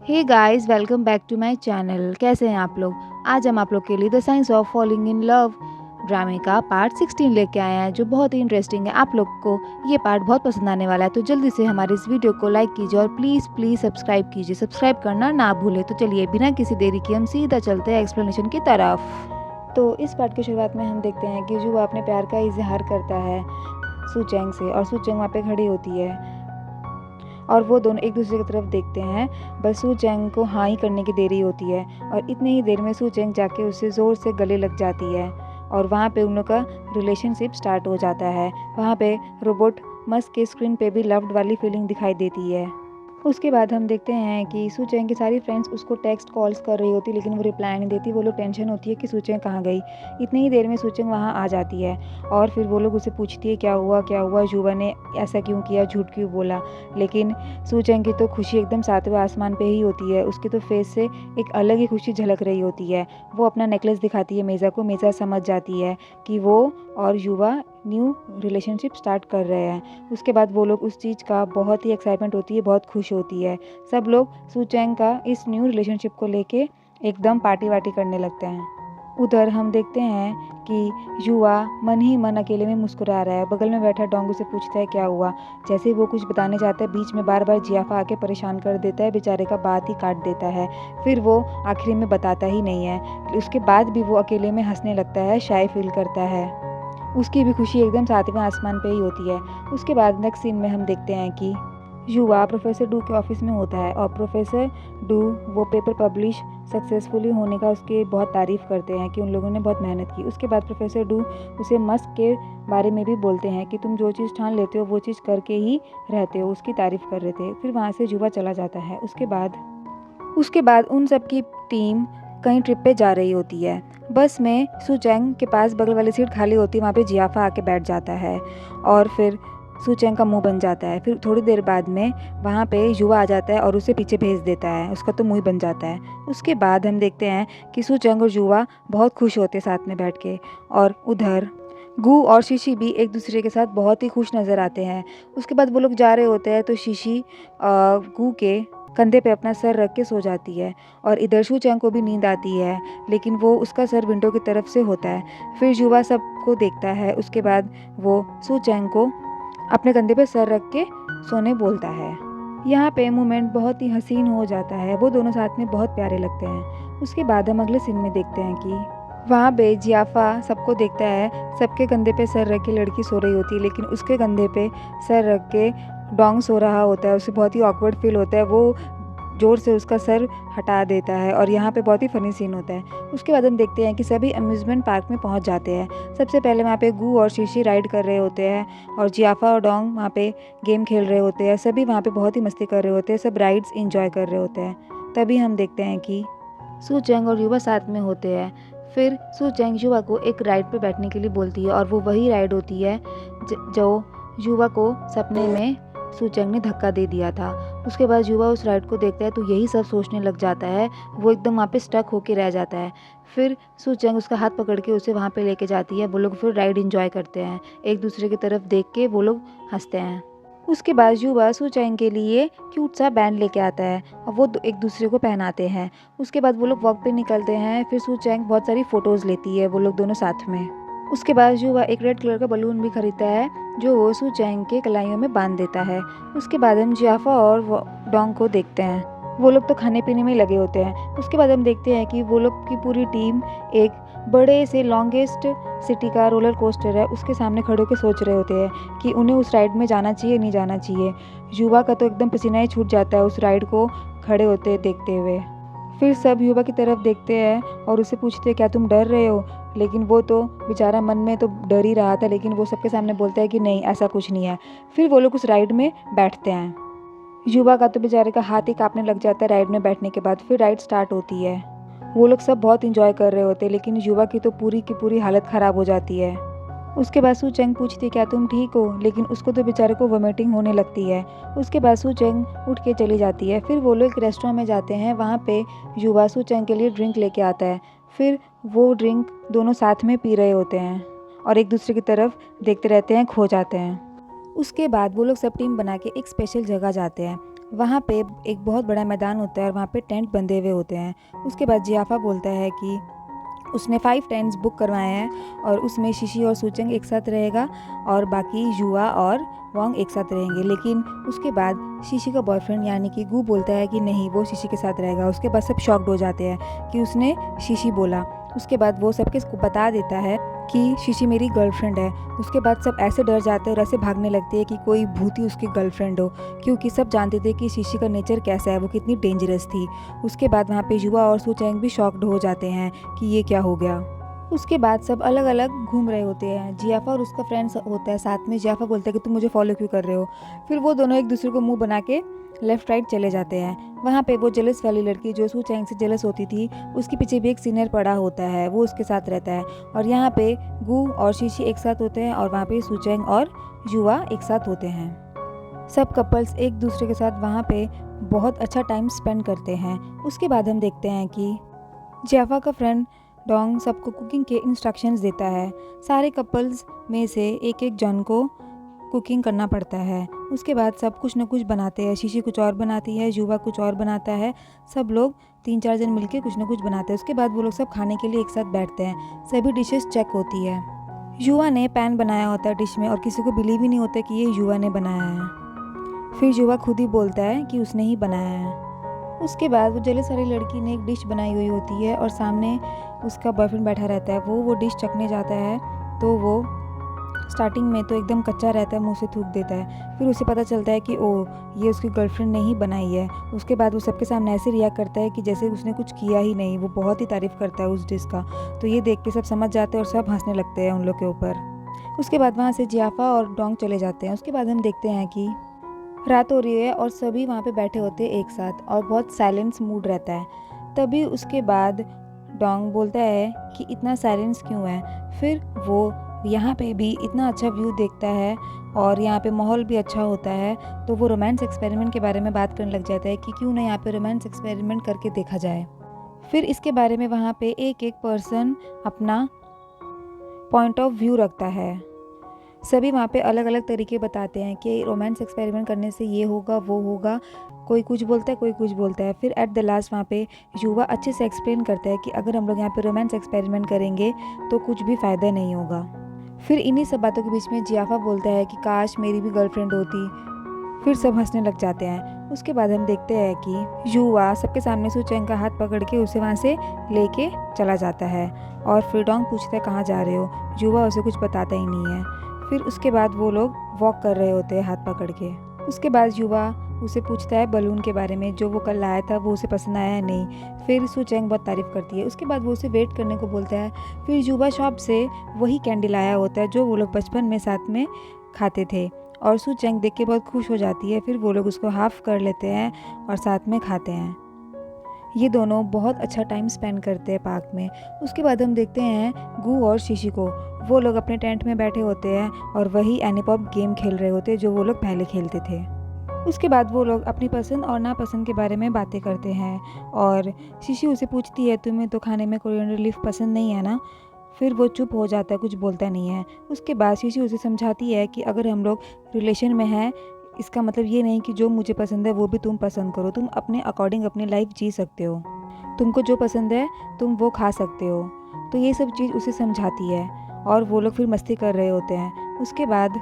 Hey guys, welcome back to my channel. कैसे हैं आप लोग? आज हम आप लोग के लिए the science of falling in love ड्रामे का पार्ट 16 लेके आए हैं, जो बहुत ही इंटरेस्टिंग है। आप लोग को ये पार्ट बहुत पसंद आने वाला है, तो जल्दी से हमारे इस वीडियो को लाइक कीजिए और प्लीज़ प्लीज़ सब्सक्राइब कीजिए। सब्सक्राइब करना ना भूलें। तो चलिए बिना किसी देरी के हम सीधा चलते हैं एक्सप्लेनेशन की तरफ। तो इस पार्ट की शुरुआत में हम देखते हैं कि जुआ अपने प्यार का इजहार करता है सू चैंग से, और सू चैंग वहाँ पे खड़ी होती है और वो दोनों एक दूसरे की तरफ देखते हैं। बस सू चैंग को हाँ ही करने की देरी होती है और इतनी ही देर में सू चैंग जाके उससे ज़ोर से गले लग जाती है और वहाँ पे उन लोग का रिलेशनशिप स्टार्ट हो जाता है। वहाँ पे रोबोट मस्क के स्क्रीन पे भी लव्ड वाली फीलिंग दिखाई देती है। उसके बाद हम देखते हैं कि सू चैंग की सारी फ्रेंड्स उसको टेक्स्ट कॉल्स कर रही होती, लेकिन वो रिप्लाई नहीं देती। वो लोग टेंशन होती है कि सू चैंग कहाँ गई। इतनी ही देर में सू चैंग वहाँ आ जाती है और फिर वो लोग उसे पूछती है क्या हुआ, जुवा ने ऐसा क्यों किया, झूठ क्यों बोला। लेकिन सू चैंग की तो खुशी एकदम सातवें आसमान पे ही होती है। उसकी तो फेस से एक अलग ही खुशी झलक रही होती है। वो अपना नेकलेस दिखाती है मेज़ा को। मेज़ा समझ जाती है कि वो और युवा न्यू रिलेशनशिप स्टार्ट कर रहे हैं। उसके बाद वो लोग उस चीज़ का बहुत ही एक्साइटमेंट होती है, बहुत खुश होती है। सब लोग सू चैंग का इस न्यू रिलेशनशिप को लेके एकदम पार्टी वार्टी करने लगते हैं। उधर हम देखते हैं कि युवा मन ही मन अकेले में मुस्कुरा रहा है। बगल में बैठा डोंगू से पूछता है क्या हुआ। जैसे ही वो कुछ बताने जाता है, बीच में बार बार जियाफा आके परेशान कर देता है। बेचारे का बात ही काट देता है। फिर वो आखिरी में बताता ही नहीं है। उसके बाद भी वो अकेले में हंसने लगता है, शाय फील करता है। उसकी भी खुशी एकदम सातवें आसमान पे ही होती है। उसके बाद नेक्स्ट सीन में हम देखते हैं कि युवा प्रोफेसर डू के ऑफिस में होता है और प्रोफेसर डू वो पेपर पब्लिश सक्सेसफुली होने का उसके बहुत तारीफ़ करते हैं कि उन लोगों ने बहुत मेहनत की। उसके बाद प्रोफेसर डू उसे मस्क के बारे में भी बोलते हैं कि तुम जो चीज़ ठान लेते हो वो चीज़ करके ही रहते हो। उसकी तारीफ़ कर रहे थे। फिर वहाँ से युवा चला जाता है। उसके बाद उन सब की टीम कहीं ट्रिप पे जा रही होती है। बस में सू चैंग के पास बगल वाली सीट खाली होती है। वहाँ पे जियाफा आके बैठ जाता है और फिर सू चैंग का मुंह बन जाता है। फिर थोड़ी देर बाद में वहाँ पे युवा आ जाता है और उसे पीछे भेज देता है। उसका तो मुंह बन जाता है। उसके बाद हम देखते हैं कि सू चैंग और युवा बहुत खुश होते साथ में बैठ के, और उधर गू और शीशी भी एक दूसरे के साथ बहुत ही खुश नज़र आते हैं। उसके बाद वो लोग जा रहे होते हैं तो शीशी गू के कंधे पे अपना सर रख के सो जाती है और इधर सू चैंग को भी नींद आती है, लेकिन वो उसका सर विंडो की तरफ से होता है। फिर युवा सबको देखता है। उसके बाद वो सू चैंग को अपने कंधे पे सर रख के सोने बोलता है। यहाँ पे मोमेंट बहुत ही हसीन हो जाता है। वो दोनों साथ में बहुत प्यारे लगते हैं। उसके बाद हम अगले सीन में देखते हैं कि वहाँ पे जियाफा सबको देखता है। सबके कंधे पे सर रख के लड़की सो रही होती है, लेकिन उसके कंधे पे सर रख के डोंग सो रहा होता है। उसे बहुत ही ऑकवर्ड फील होता है। वो ज़ोर से उसका सर हटा देता है और यहाँ पे बहुत ही फ़नी सीन होता है। उसके बाद हम देखते हैं कि सभी अम्यूज़मेंट पार्क में पहुँच जाते हैं। सबसे पहले वहाँ पे गू और शीशी राइड कर रहे होते हैं और जियाफा और डोंग वहाँ पे गेम खेल रहे होते हैं। सभी वहाँ पे बहुत ही मस्ती कर रहे होते हैं। सब राइड्स इंजॉय कर रहे होते हैं। तभी हम देखते हैं कि सू चैंग और युवा साथ में होते हैं। फिर सू चैंग युवा को एक राइड पे बैठने के लिए बोलती है और वो वही राइड होती है जो युवा को सपने में सू चैंग ने धक्का दे दिया था। उसके बाद युवा उस राइड को देखता है तो यही सब सोचने लग जाता है। वो एकदम वहाँ पे स्टक होके रह जाता है। फिर सू चैंग उसका हाथ पकड़ के उसे वहाँ पे लेके जाती है। वो लोग फिर राइड इंजॉय करते हैं। एक दूसरे की तरफ देख के वो लोग हंसते हैं। उसके बाद युवा सू चैंग के लिए क्यूट सा बैंड लेके आता है और वो एक दूसरे को पहनाते हैं। उसके बाद वो लोग वॉक पे निकलते हैं। फिर सू चैंग बहुत सारी फ़ोटोज़ लेती है, वो लोग दोनों साथ में। उसके बाद युवा एक रेड कलर का बलून भी खरीदता है जो वो सू चैंग के कलाइयों में बांध देता है। उसके बाद हम जियाफा और डोंग को देखते हैं। वो लोग तो खाने पीने में लगे होते हैं। उसके बाद हम देखते हैं कि वो लोग की पूरी टीम एक बड़े से लॉन्गेस्ट सिटी का रोलर कोस्टर है उसके सामने खड़े होकर सोच रहे होते हैं कि उन्हें उस राइड में जाना चाहिए नहीं जाना चाहिए। युवा का तो एकदम पसीना ही छूट जाता है उस राइड को खड़े होते देखते हुए। फिर सब युवा की तरफ देखते हैं और उसे पूछते हैं क्या तुम डर रहे हो, लेकिन वो तो बेचारा मन में तो डर ही रहा था, लेकिन वो सबके सामने बोलता है कि नहीं ऐसा कुछ नहीं है। फिर वो लोग उस राइड में बैठते हैं। युवा का तो बेचारे का हाथ ही कांपने लग जाता है राइड में बैठने के बाद। फिर राइड स्टार्ट होती है। वो लोग सब बहुत इंजॉय कर रहे होते हैं, लेकिन युवा की तो पूरी की पूरी हालत ख़राब हो जाती है। उसके बाद सू चैंग पूछती है क्या तुम ठीक हो, लेकिन उसको तो बेचारे को वोमिटिंग होने लगती है। उसके बाद सू चैंग उठ के चली जाती है। फिर वो लोग एक रेस्टोरेंट में जाते हैं। वहाँ पे युवा सू चैंग के लिए ड्रिंक लेके आता है। फिर वो ड्रिंक दोनों साथ में पी रहे होते हैं और एक दूसरे की तरफ देखते रहते हैं, खो जाते हैं। उसके बाद वो लोग सब टीम बना के एक स्पेशल जगह जाते हैं। वहाँ पे एक बहुत बड़ा मैदान होता है और वहाँ पे टेंट बंधे हुए होते हैं। उसके बाद जियाफ़ा बोलता है कि उसने 5 टेंट्स बुक करवाए हैं और उसमें शिशी और सूचंग एक साथ रहेगा और बाकी युवा और वांग एक साथ रहेंगे। लेकिन उसके बाद शिशी का बॉयफ्रेंड यानी कि गू बोलता है कि नहीं, वो शिशी के साथ रहेगा। उसके बाद सब शॉक्ड हो जाते हैं कि उसने शिशी बोला। उसके बाद वो सबके को बता देता है कि शिशी मेरी गर्लफ्रेंड है। उसके बाद सब ऐसे डर जाते हैं और ऐसे भागने लगते हैं कि कोई भूत ही उसकी गर्लफ्रेंड हो, क्योंकि सब जानते थे कि शिशी का नेचर कैसा है, वो कितनी डेंजरस थी। उसके बाद वहाँ पे युवा और सूचेंग भी शॉक्ड हो जाते हैं कि ये क्या हो गया। उसके बाद सब अलग अलग घूम रहे होते हैं। जियाफ़ा और उसका फ्रेंड होता है साथ में। जियाफ़ा बोलता है कि तुम मुझे फॉलो क्यों कर रहे हो। फिर वो दोनों एक दूसरे को मुंह बना के लेफ्ट राइट चले जाते हैं। वहाँ पे वो जेलस वाली लड़की जो सूचेंग से जेलस होती थी, उसके पीछे भी एक सीनियर पड़ा होता है, वो उसके साथ रहता है। और यहाँ पे गू और शीशी एक साथ होते हैं और वहाँ पे सूचेंग और युवा एक साथ होते हैं। सब कपल्स एक दूसरे के साथ वहाँ पे बहुत अच्छा टाइम स्पेंड करते हैं। उसके बाद हम देखते हैं कि जियाफ़ा का फ्रेंड डोंग सबको कुकिंग के इंस्ट्रक्शंस देता है। सारे कपल्स में से एक एक जन को कुकिंग करना पड़ता है। उसके बाद सब कुछ न कुछ बनाते हैं। शीशी कुछ और बनाती है, युवा कुछ और बनाता है। सब लोग 3-4 जन मिलके कुछ न कुछ बनाते हैं। उसके बाद वो लोग सब खाने के लिए एक साथ बैठते हैं। सभी डिशेस चेक होती है। युवा ने पैन बनाया होता है डिश में और किसी को बिलीव ही नहीं होता कि ये युवा ने बनाया है। फिर युवा खुद ही बोलता है कि उसने ही बनाया है। उसके बाद वो जेलस वाली लड़की ने एक डिश बनाई हुई होती है और सामने उसका बॉयफ्रेंड बैठा रहता है। वो डिश चखने जाता है तो वो स्टार्टिंग में तो एकदम कच्चा रहता है, मुंह से थूक देता है। फिर उसे पता चलता है कि ये उसकी गर्लफ्रेंड ने ही बनाई है। उसके बाद वो सबके सामने ऐसे रिएक्ट करता है कि जैसे उसने कुछ किया ही नहीं। वो बहुत ही तारीफ़ करता है उस डिश का। तो ये देख के सब समझ जाते हैं और सब हंसने लगते हैं उन लोग के ऊपर। उसके बाद वहाँ से जियाफ़ा और डोंग चले जाते हैं। उसके बाद हम देखते हैं कि रात हो रही है और सभी वहाँ पे बैठे होते हैं एक साथ और बहुत साइलेंस मूड रहता है। तभी उसके बाद डोंग बोलता है कि इतना साइलेंस क्यों है। फिर वो यहाँ पे भी इतना अच्छा व्यू देखता है और यहाँ पे माहौल भी अच्छा होता है। तो वो रोमांस एक्सपेरिमेंट के बारे में बात करने लग जाता है कि क्यों ना यहाँ पे रोमांस एक्सपेरिमेंट करके देखा जाए। फिर इसके बारे में वहाँ पे एक एक पर्सन अपना पॉइंट ऑफ व्यू रखता है। सभी वहाँ पे अलग अलग तरीके बताते हैं कि रोमांस एक्सपेरिमेंट करने से ये होगा वो होगा। कोई कुछ बोलता है, कोई कुछ बोलता है। फिर एट द लास्ट वहाँ पे युवा अच्छे से एक्सप्लेन करता है कि अगर हम लोग यहाँ पे रोमांस एक्सपेरिमेंट करेंगे तो कुछ भी फ़ायदा नहीं होगा। फिर इन्हीं सब बातों के बीच में जियाफ़ा बोलता है कि काश मेरी भी गर्लफ्रेंड होती। फिर सब हंसने लग जाते हैं। उसके बाद हम देखते हैं कि युवा सबके सामने सूचेंग का हाथ पकड़ के उसे वहाँ से लेके चला जाता है और फिर डोंग पूछता है कहाँ जा रहे हो। युवा उसे कुछ बताता ही नहीं है। फिर उसके बाद वो लोग वॉक कर रहे होते हैं हाथ पकड़ के। उसके बाद युवा उसे पूछता है बलून के बारे में, जो वो कल लाया था वो उसे पसंद आया है नहीं। फिर सूचेंग बहुत तारीफ़ करती है। उसके बाद वो उसे वेट करने को बोलता है। फिर युवा शॉप से वही कैंडी लाया होता है जो वो लोग बचपन में साथ में खाते थे और सूचेंग देख के बहुत खुश हो जाती है। फिर वो लोग उसको हाफ़ कर लेते हैं और साथ में खाते हैं। ये दोनों बहुत अच्छा टाइम स्पेंड करते हैं पार्क में। उसके बाद हम देखते हैं गू और शीशी को। वो लोग अपने टेंट में बैठे होते हैं और वही एनीपॉप गेम खेल रहे होते हैं जो वो लोग पहले खेलते थे। उसके बाद वो लोग अपनी पसंद और नापसंद के बारे में बातें करते हैं और शीशी उसे पूछती है तुम्हें तो खाने में कोरिएंडर लीफ पसंद नहीं है ना। फिर वो चुप हो जाता है, कुछ बोलता नहीं है। उसके बाद शीशी उसे समझाती है कि अगर हम लोग रिलेशन में हैं, इसका मतलब ये नहीं कि जो मुझे पसंद है वो भी तुम पसंद करो। तुम अपने अकॉर्डिंग अपनी लाइफ जी सकते हो। तुमको जो पसंद है तुम वो खा सकते हो। तो ये सब चीज़ उसे समझाती है और वो लोग फिर मस्ती कर रहे होते हैं। उसके बाद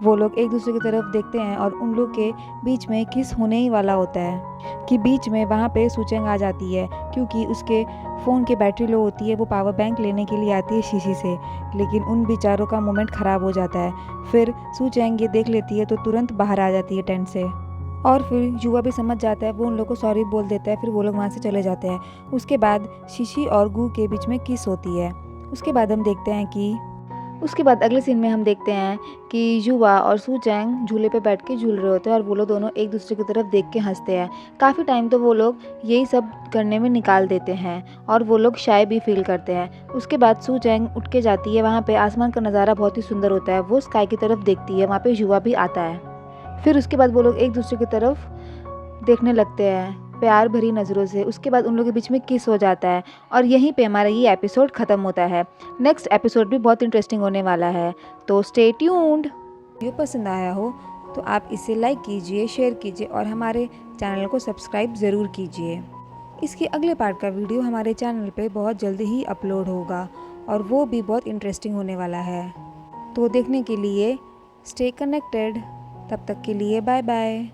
वो लोग एक दूसरे की तरफ देखते हैं और उन लोग के बीच में किस होने ही वाला होता है कि बीच में वहाँ पे सूचेंग आ जाती है, क्योंकि उसके फ़ोन की बैटरी लो होती है। वो पावर बैंक लेने के लिए आती है शीशी से, लेकिन उन बेचारों का मोमेंट ख़राब हो जाता है। फिर सूचेंग ये देख लेती है तो तुरंत बाहर आ जाती है टेंट से और फिर युवा भी समझ जाता है। वो उन लोग को सॉरी बोल देता है। फिर वो लोग वहाँ से चले जाते हैं। उसके बाद शीशी और गू के बीच में किस होती है। उसके बाद हम देखते हैं कि उसके बाद अगले सीन में हम देखते हैं कि युवा और सूचेंग झूले पे बैठ के झूल रहे होते हैं और वो लोग दोनों एक दूसरे की तरफ देख के हंसते हैं। काफ़ी टाइम तो वो लोग यही सब करने में निकाल देते हैं और वो लोग शाय भी फील करते हैं। उसके बाद सूचेंग उठ के जाती है। वहाँ पे आसमान का नज़ारा बहुत ही सुंदर होता है। वो स्काई की तरफ देखती है, वहाँ पे युवा भी आता है। फिर उसके बाद वो लोग एक दूसरे की तरफ देखने लगते हैं प्यार भरी नज़रों से। उसके बाद उन लोगों के बीच में किस हो जाता है और यहीं पे हमारा ये एपिसोड ख़त्म होता है। नेक्स्ट एपिसोड भी बहुत इंटरेस्टिंग होने वाला है, तो स्टे ट्यून्ड। वीडियो पसंद आया हो तो आप इसे लाइक कीजिए, शेयर कीजिए और हमारे चैनल को सब्सक्राइब ज़रूर कीजिए। इसके अगले पार्ट का वीडियो हमारे चैनल पे बहुत जल्दी ही अपलोड होगा और वो भी बहुत इंटरेस्टिंग होने वाला है। तो देखने के लिए स्टे कनेक्टेड। तब तक के लिए बाय बाय।